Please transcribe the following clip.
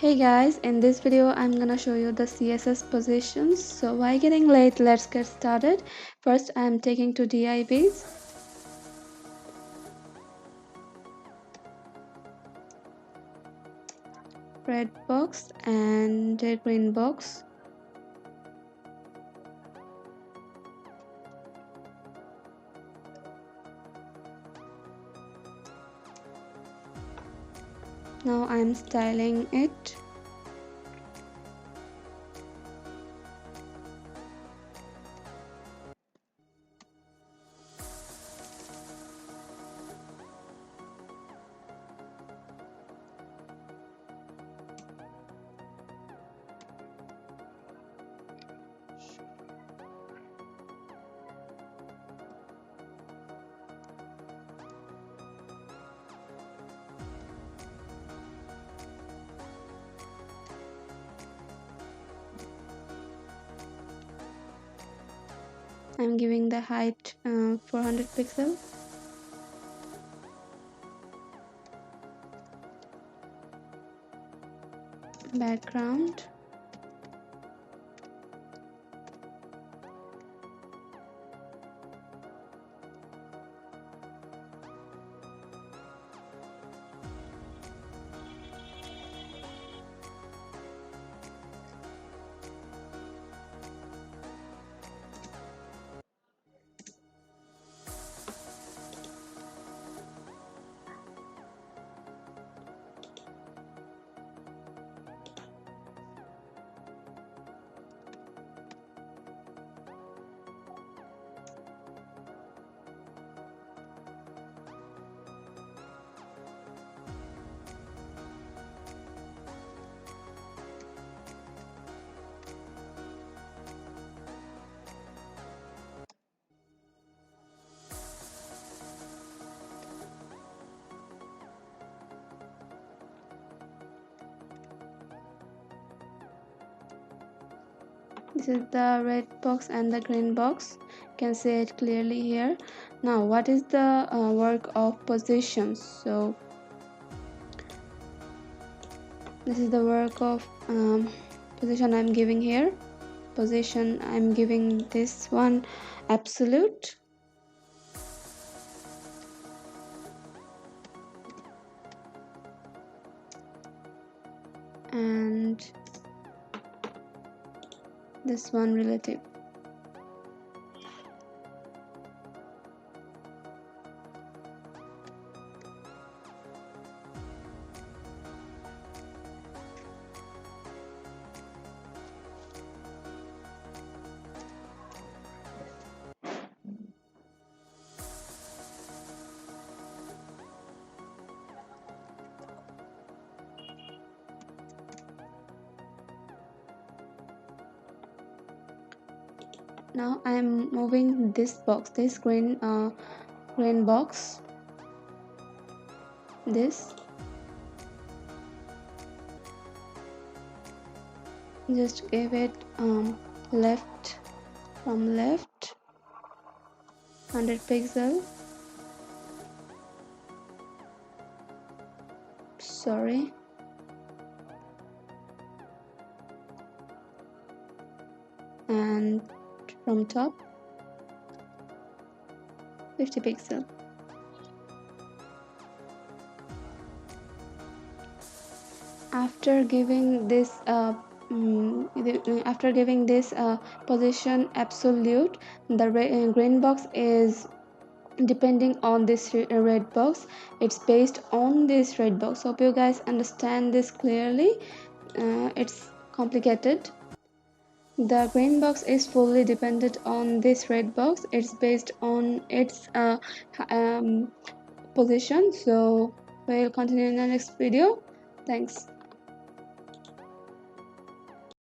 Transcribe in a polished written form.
Hey guys, in this video I'm gonna show you the CSS positions. So why getting late, let's get started. First I'm taking to DIBs. Red box and a green box. Now I'm styling it. I'm giving the height 400 pixel. Background. This is the red box and the green box. You can see it clearly here. Now what is the work of positions? So this is the work of position I'm giving here. Position I'm giving this one absolute. And this one relative. Now I'm moving this box, this green box, this. Just give it left, from left, 100 pixel. Sorry. And from top, 50 pixel. After giving this position absolute, the green box is depending on this red box. It's based on this red box. Hope you guys understand this clearly. It's complicated. The green box is fully dependent on this red box. It's based on its position. So we'll continue in the next video. Thanks.